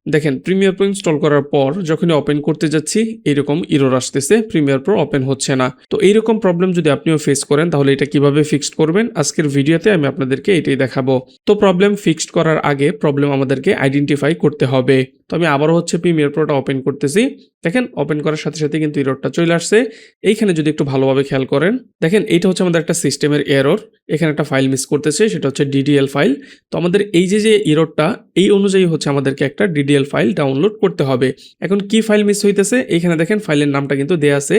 দেখেন Premiere Pro install করার পর যখনই ওপেন করতে যাচ্ছি এরকম এরর আসতেছে, প্রিমিয়ার প্রো ওপেন হচ্ছে না। তো এইরকম প্রবলেম যদি আপনিও ফেস করেন তাহলে এটা কিভাবে ফিক্সড করবেন আজকের ভিডিওতে আমি আপনাদেরকে এটাই দেখাবো। তো প্রবলেম ফিক্সড করার আগে প্রবলেম আমাদেরকে আইডেন্টিফাই করতে হবে। তো আমি আবারও হচ্ছে প্রিমিয়ার প্রোটা ওপেন করতেছি। দেখেন ওপেন করার সাথে সাথে কিন্তু এররটা চলে আসছে। এইখানে যদি একটু ভালোভাবে খেয়াল করেন, দেখেন এইটা হচ্ছে আমাদের একটা সিস্টেমের এরর। এখানে একটা ফাইল মিস করতেছে, সেটা হচ্ছে ডিডিএল ফাইল। তো আমাদের এই যে এররটা এই অনুযায়ী হচ্ছে আমাদেরকে একটা ডিডিএল ফাইল ডাউনলোড করতে হবে। এখন কি ফাইল মিস হইতেছে, এখানে দেখেন ফাইলের নামটা কিন্তু দেয়া আছে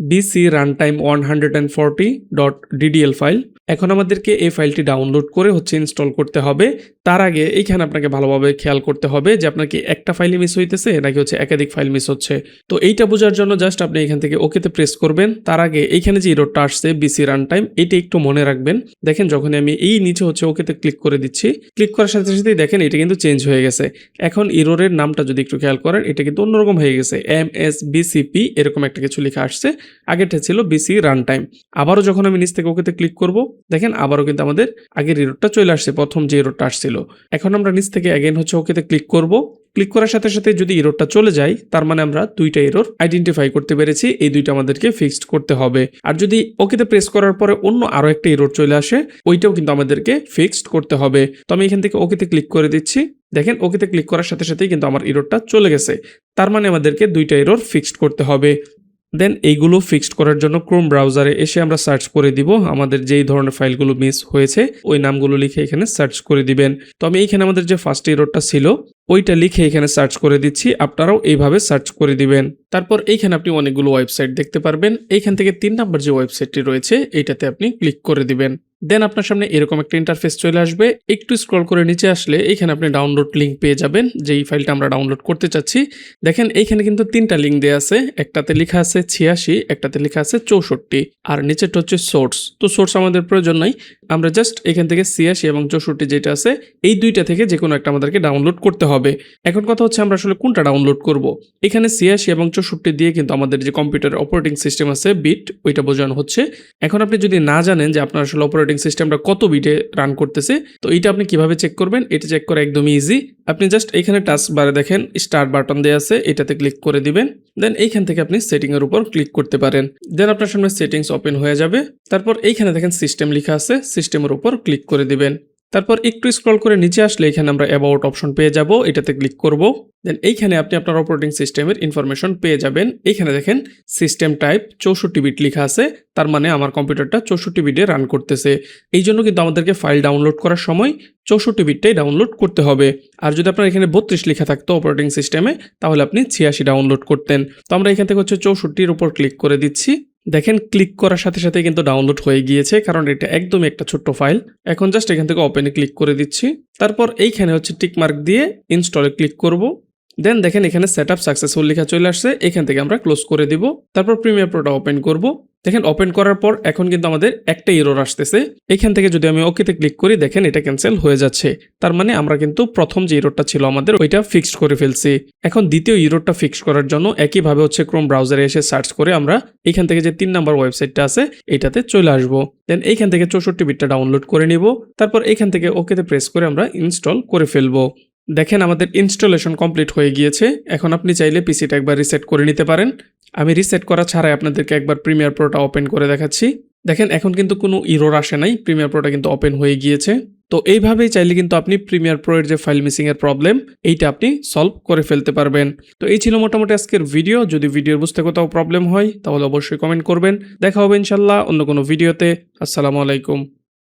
BC Runtime 140.ddl ফাইল। এখন আমাদেরকে এই ফাইলটি ডাউনলোড করে হচ্ছে ইনস্টল করতে হবে। তার আগে এইখানে আপনাকে ভালোভাবে খেয়াল করতে হবে যে আপনার কি একটা ফাইলে মিস হইতেছে নাকি হচ্ছে একাধিক ফাইল মিস হচ্ছে। তো এইটা বোঝার জন্য জাস্ট আপনি এখান থেকে ওকেতে প্রেস করবেন। তার আগে এইখানে যে এররটা আসছে BC Runtime, এটা একটু মনে রাখবেন। দেখেন যখন আমি এই নিচে হচ্ছে ওকেতে ক্লিক করে দিচ্ছি, ক্লিক করার সাথে সাথেই দেখেন এটা কিন্তু চেঞ্জ হয়ে গেছে। এখন এররের নামটা যদি একটু খেয়াল করেন, এটা কিন্তু অন্যরকম হয়ে গেছে, MSBCP এরকম একটা কিছু লেখা আসছে, আগেরটা ছিল BC Runtime। আবারও যখন আমি নিচ থেকে ওকেতে ক্লিক করব, দেখেন আবারও কিন্তু আমাদের আগের এররটা চলে আসছে, প্রথম যে এররটা আসছিল। এখন আমরা নিচ থেকে অ্যাগেন হচ্ছে ওকেতে ক্লিক করব। ক্লিক করার সাথে সাথে যদি এররটা চলে যায় তার মানে আমরা দুইটা এরর আইডেন্টিফাই করতে পেরেছি, এই দুইটা আমাদেরকে ফিক্সড করতে হবে। আর যদি ওকেতে প্রেস করার পরে অন্য আরো একটা এরর চলে আসে, ওইটাও কিন্তু আমাদেরকে ফিক্সড করতে হবে। তো আমি এখান থেকে ওকেতে ক্লিক করে দিচ্ছি। দেখেন ওকেতে ক্লিক করার সাথে সাথেই কিন্তু আমার এররটা চলে গেছে, তার মানে আমাদেরকে দুইটা এরর ফিক্সড করতে হবে। দেন এইগুলো ফিক্সড করার জন্য ক্রোম ব্রাউজারে এসে আমরা সার্চ করে দিব আমাদের যেই ধরনের ফাইলগুলো মিস হয়েছে, ওই নামগুলো লিখে এখানে সার্চ করে দিবেন। তো আমি এইখানে আমাদের যে ফার্স্ট এররটা ছিল ওইটা লিখে এখানে সার্চ করে দিচ্ছি, আপনারাও এইভাবে সার্চ করে দিবেন। তারপর এইখানে আপনি অনেকগুলো ওয়েবসাইট দেখতে পারবেন। এইখান থেকে 3 নাম্বার যে ওয়েবসাইটটি রয়েছে এইটাতে আপনি ক্লিক করে দিবেন। দেন আপনার সামনে এরকম একটা ইন্টারফেস চলে আসবে। একটু স্ক্রল করে নিচে আসলে এইখানে আপনি ডাউনলোড লিঙ্ক পেয়ে যাবেন, যেই ফাইলটা আমরা ডাউনলোড করতে চাচ্ছি। দেখেন এইখানে কিন্তু 3টা লিঙ্ক দেওয়া আছে, একটাতে লেখা আছে 86, একটাতে লেখা আছে 64, আর নিচেরটা হচ্ছে সোর্স। তো সোর্স আমাদের প্রয়োজন নাই, আমরা জাস্ট এখান থেকে 86 এবং 64 যেটা আছে এই দুইটা থেকে যে কোনো একটা আমাদেরকে ডাউনলোড করতে হবে। এখন কথা হচ্ছে আমরা আসলে কোনটা ডাউনলোড করব। এখানে 86 এবং 64 দিয়ে কিন্তু আমাদের যে কম্পিউটারের অপারেটিং সিস্টেম আছে বিট, ওইটা বোঝানো হচ্ছে। এখন আপনি যদি না জানেন যে আপনার আসলে অপারেটিং সিস্টেমটা কত বিটে রান করতেছে, তো এটা আপনি কিভাবে চেক করবেন, এটা চেক করা একদমই ইজি। আপনি জাস্ট এখানে টাস্ক বারে দেখেন স্টার্ট বাটন দেওয়া আছে, এটাতে ক্লিক করে দিবেন। দেন এইখান থেকে আপনি সেটিং এর উপর ক্লিক করতে পারেন। দেন আপনার সামনে সেটিংস ওপেন হয়ে যাবে। তারপর এইখানে দেখেন সিস্টেম লেখা আছে, সিস্টেমের উপর ক্লিক করে দিবেন। তারপর একটু স্ক্রল করে নিচে আসলে এখানে আমরা অ্যাবাউট অপশন পেয়ে যাব, এটাতে ক্লিক করব। দেন এইখানে আপনি আপনার অপারেটিং সিস্টেমের ইনফরমেশন পেয়ে যাবেন। এইখানে দেখেন সিস্টেম টাইপ 64 বিট লেখা আছে, তার মানে আমার কম্পিউটারটা 64 বিটে রান করতেছে। এই জন্য কিন্তু আমাদেরকে ফাইল ডাউনলোড করার সময় 64 বিটটাই ডাউনলোড করতে হবে। আর যদি আপনার এখানে 32 লেখা থাকতো অপারেটিং সিস্টেমে, তাহলে আপনি 86 ডাউনলোড করতেন। তো আমরা এখান থেকে হচ্ছে 64-র উপর ক্লিক করে দিচ্ছি। দেখেন ক্লিক করার সাথে সাথে কিন্তু ডাউনলোড হয়ে গিয়েছে, কারণ এটা একদমই একটা ছোট্ট ফাইল। এখন জাস্ট এখান থেকে ওপেনে ক্লিক করে দিচ্ছি। তারপর এইখানে হচ্ছে টিক মার্ক দিয়ে ইনস্টলে ক্লিক করব। দেন দেখেন এখানে সেটআপ সাকসেসফুল লেখা চলে আসছে, এখান থেকে আমরা ক্লোজ করে দিব। তারপর প্রিমিয়ার প্রোটা ওপেন করব। দেখেন ওপেন করার পর এখন কিন্তু আমাদের একটা এরর আসতেছে। এখান থেকে যদি আমি ওকেতে ক্লিক করি, দেখেন এটা ক্যান্সেল হয়ে যাচ্ছে। তার মানে আমরা কিন্তু প্রথম যে এররটা ছিল আমাদের ওইটা ফিক্সড করে ফেলছি। এখন দ্বিতীয় এররটা ফিক্স করার জন্য একইভাবে হচ্ছে ক্রোম ব্রাউজারে এসে সার্চ করে আমরা এখান থেকে যে 3 নাম্বার ওয়েবসাইটটা আছে এটাতে চলে আসব। দেন এইখান থেকে 64 বিটটা ডাউনলোড করে নিব। তারপর এইখান থেকে ওকেতে প্রেস করে আমরা ইনস্টল করে ফেলবো। দেখেন আমাদের ইনস্টলেশন কমপ্লিট হয়ে গিয়েছে। এখন আপনি চাইলে পিসিটা একবার রিসেট করে নিতে পারেন। আমি রিসেট করা ছাড়াই আপনাদেরকে একবার প্রিমিয়ার প্রোটা ওপেন করে দেখাচ্ছি। দেখেন এখন কিন্তু কোনো এরর আসে নাই, প্রিমিয়ার প্রোটা কিন্তু ওপেন হয়ে গিয়েছে। তো এইভাবেই চাইলে কিন্তু আপনি প্রিমিয়ার প্রো এর যে ফাইল মিসিং এর প্রবলেম, এইটা আপনি সলভ করে ফেলতে পারবেন। তো এই ছিল মোটামুটি আজকের ভিডিও। যদি ভিডিওর বুঝতে কোথাও প্রবলেম হয় তাহলে অবশ্যই কমেন্ট করবেন। দেখা হবে ইনশাল্লাহ অন্য কোনো ভিডিওতে। আসসালামু আলাইকুম।